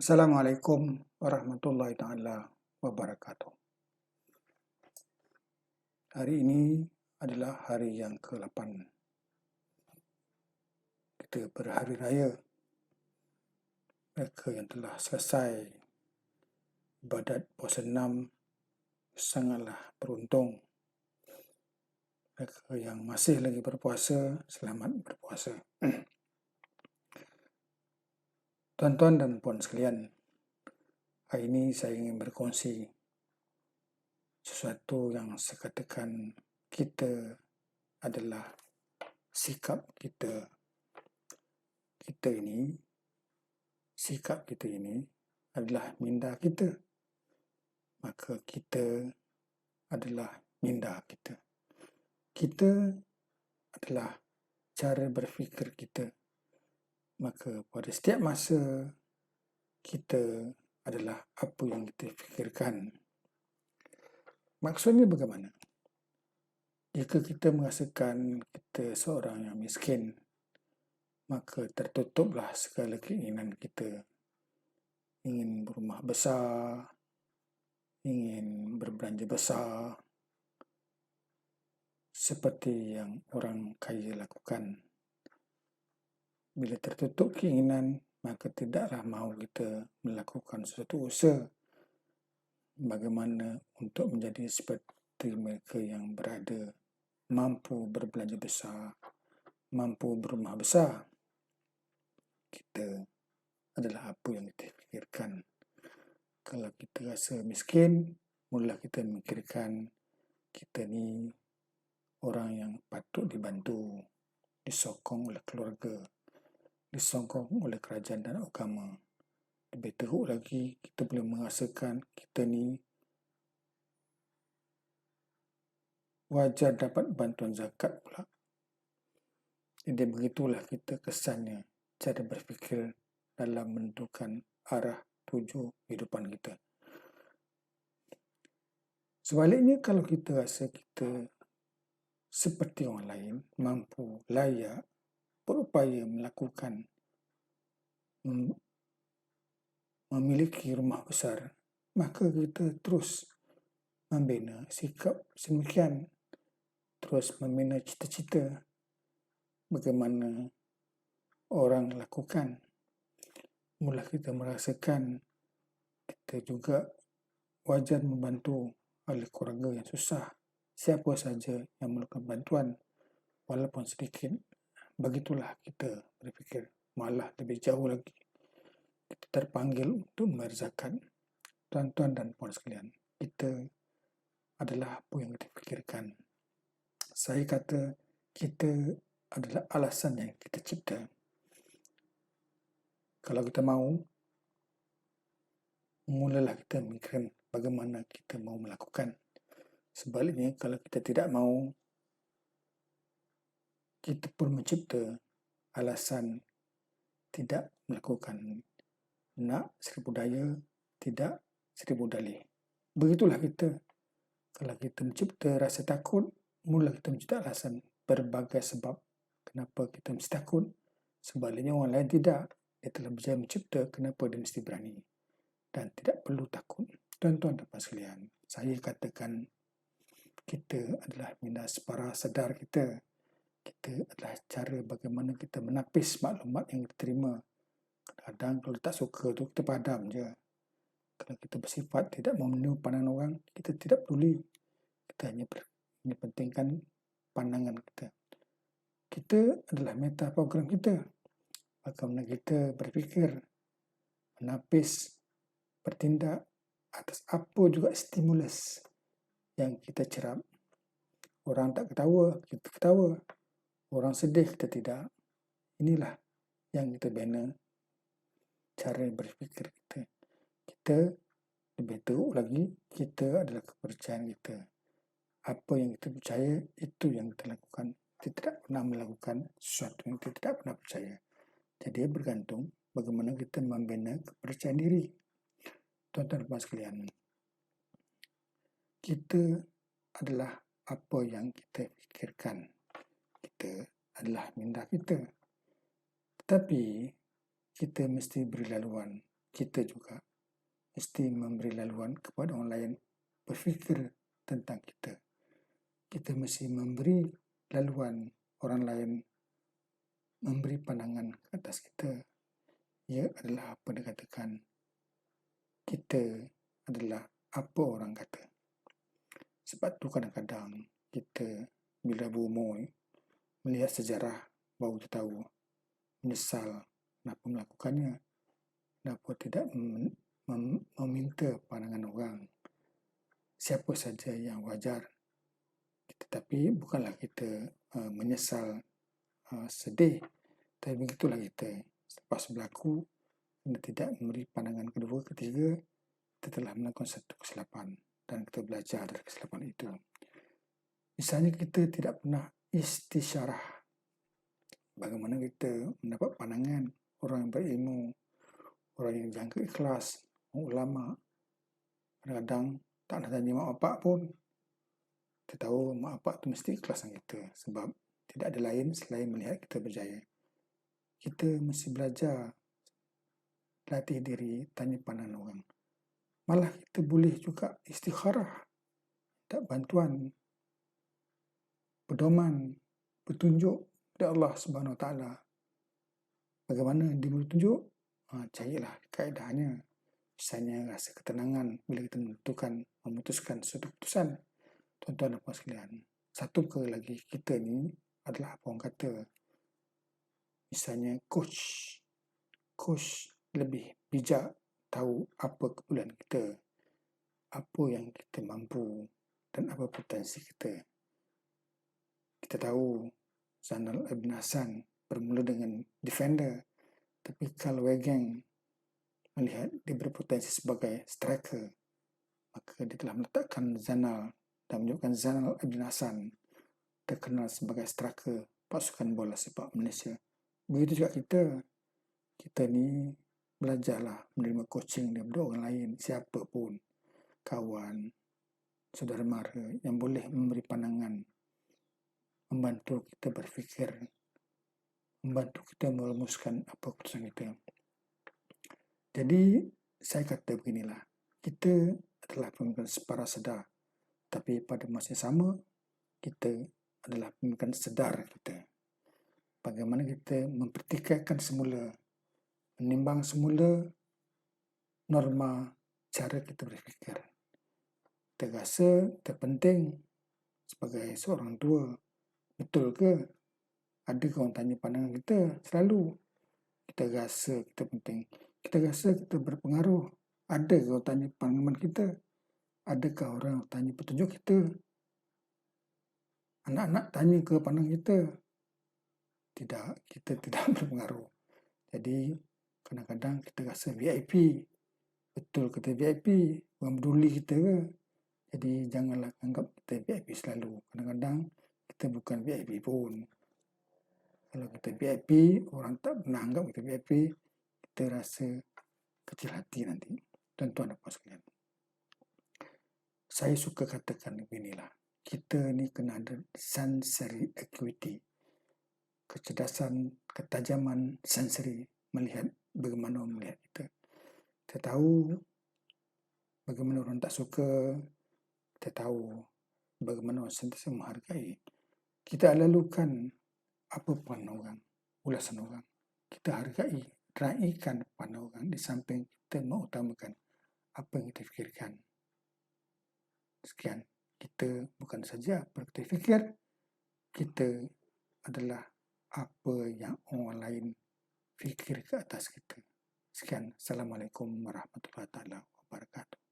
Assalamualaikum warahmatullahi taala wabarakatuh. Hari ini adalah hari yang ke-8. Kita berhari raya. Mereka yang telah selesai ibadat puasa 6 sangatlah beruntung. Mereka yang masih lagi berpuasa, selamat berpuasa. Tuan-tuan dan puan sekalian, hari ini saya ingin berkongsi sesuatu yang saya katakan kita adalah sikap kita. Sikap kita ini adalah minda kita. Maka kita adalah minda kita. Kita adalah cara berfikir kita. Maka pada setiap masa kita adalah apa yang kita fikirkan. Maksudnya bagaimana? Jika kita merasakan kita seorang yang miskin, maka tertutuplah segala keinginan kita. Ingin berumah besar, ingin berbelanja besar, seperti yang orang kaya lakukan. Bila tertutup keinginan, maka tidaklah mahu kita melakukan sesuatu usaha bagaimana untuk menjadi seperti mereka yang berada, mampu berbelanja besar, mampu berumah besar. Kita adalah apa yang kita fikirkan. Kalau kita rasa miskin, mula kita memikirkan kita ni orang yang patut dibantu, disokong oleh keluarga, disokong oleh kerajaan dan agama. Lebih teruk lagi, kita boleh merasakan kita ni wajar dapat bantuan zakat pula. Jadi begitulah kita kesannya cara berfikir dalam menentukan arah tuju kehidupan kita. Sebaliknya, kalau kita rasa kita seperti orang lain, mampu, layak, berupaya melakukan, memiliki rumah besar, maka kita terus membina sikap semikian, terus membina cita-cita bagaimana orang lakukan. Mula kita merasakan kita juga wajar membantu oleh keluarga yang susah. Siapa saja yang memerlukan bantuan, walaupun sedikit, begitulah kita berfikir. Malah lebih jauh lagi, kita terpanggil untuk membayar zakat. Tuan-tuan dan puan sekalian, kita adalah apa yang kita fikirkan. Saya kata kita adalah alasan yang kita cipta. Kalau kita mahu, mulalah kita memikirkan bagaimana kita mahu melakukan. Sebaliknya, kalau kita tidak mahu, kita pun mencipta alasan tidak melakukan. Nak 1000 daya, tidak 1000 dalih. Begitulah kita. Kalau kita mencipta rasa takut, mula kita mencipta alasan berbagai sebab kenapa kita mesti takut. Sebaliknya orang lain tidak. Dia telah berjaya mencipta kenapa dia mesti berani. Dan tidak perlu takut. Tuan-tuan dan puan sekalian, saya katakan kita adalah minda separa sedar kita. Kita adalah cara bagaimana kita menapis maklumat yang kita terima. Kadang-kadang kalau tak suka tu kita padam je. Kalau kita bersifat tidak memenuhi pandangan orang, kita tidak peduli. Kita hanya pentingkan pandangan kita. Kita adalah meta program kita. Bagaimana kita berfikir, menapis, bertindak atas apa juga stimulus yang kita cerap. Orang tak ketawa, kita ketawa. Orang sedih, kita tidak. Inilah yang kita bina cara berfikir kita. Kita lebih teruk lagi, kita adalah kepercayaan kita. Apa yang kita percaya, itu yang kita lakukan. Kita tidak pernah melakukan sesuatu yang kita tidak pernah percaya. Jadi bergantung bagaimana kita membina kepercayaan diri. Tuan-tuan dan puan sekalian, kita adalah apa yang kita fikirkan. Kita adalah minda kita. Tetapi kita mesti beri laluan. kita juga mesti memberi laluan kepada orang lain berfikir tentang kita. Kita mesti memberi laluan orang lain memberi pandangan ke atas kita. Ia adalah apa dikatakan, kita adalah apa orang kata. Sebab tu kadang-kadang kita bila berumur melihat sejarah baru kita tahu menyesal kenapa melakukannya, kenapa tidak meminta pandangan orang. Siapa saja yang wajar. Tetapi bukanlah kita menyesal, sedih. Tapi begitulah kita. Selepas berlaku, kita tidak memberi pandangan kedua, ketiga, kita telah melakukan satu kesilapan dan kita belajar dari kesilapan itu. Misalnya kita tidak pernah istisyarah. Bagaimana kita mendapat pandangan orang yang berilmu, orang yang jangka ikhlas, ulama. Kadang-kadang tak nak tanya mak bapak pun. Kita tahu mak bapak tu mesti ikhlas dengan kita sebab tidak ada lain selain melihat kita berjaya. Kita mesti belajar, latih diri, tanya pandangan orang. Malah kita boleh juga istikharah, tak bantuan, pedoman, petunjuk dari Allah Subhanahu Wa Taala. Bagaimana dia tunjuk? Carilah kaedahnya. Misalnya rasa ketenangan bila kita memutuskan suatu keputusan. Tuan-tuan dan puan sekalian, satu perkara lagi, kita ni adalah apa orang kata. Misalnya coach lebih bijak tahu apa keperluan kita, apa yang kita mampu dan apa potensi kita. Kita tahu Zainal Abidin Hassan bermula dengan defender, tapi Carl Weigand melihat dia berpotensi sebagai striker, maka dia telah meletakkan Zainal dan menunjukkan Zainal Abidin Hassan terkenal sebagai striker pasukan bola sepak Malaysia. Begitu juga kita ni belajarlah menerima coaching daripada orang lain, siapa pun, kawan, saudara mara yang boleh memberi pandangan, membantu kita berfikir, membantu kita merumuskan apa keputusan kita. Jadi saya kata beginilah, kita adalah pemimpin separa sedar, tapi pada masa yang sama kita adalah pemimpin sedar kita. Bagaimana kita mempertikaikan semula, menimbang semula norma cara kita berfikir. Kita rasa terpenting sebagai seorang tua, betul ke? Adakah orang tanya pandangan kita? Selalu kita rasa kita penting, kita rasa kita berpengaruh. Adakah orang tanya pandangan kita? Adakah orang tanya petunjuk kita? Anak-anak tanya ke pandangan kita? Tidak, kita tidak berpengaruh. Jadi kadang-kadang kita rasa VIP. Betul kita VIP? Orang peduli kita ke? Jadi janganlah anggap kita VIP selalu. Kadang-kadang kita bukan VIP pun. Kalau kita VIP, orang tak pernah anggap kita VIP, kita rasa kecil hati nanti. Tuan-tuan dan puan sekalian, saya suka katakan beginilah. Kita ni kena ada sensory acuity. Kecerdasan, ketajaman sensori melihat bagaimana melihat kita. Kita tahu bagaimana orang tak suka, kita tahu bagaimana orang sentiasa menghargai. Kita lalukan apa pandangan orang, ulasan orang. Kita hargai, raikan pandangan orang di samping kita mengutamakan apa yang kita fikirkan. Sekian, kita bukan saja berfikir, kita adalah apa yang orang lain fikir ke atas kita. Sekian, Assalamualaikum warahmatullahi wabarakatuh.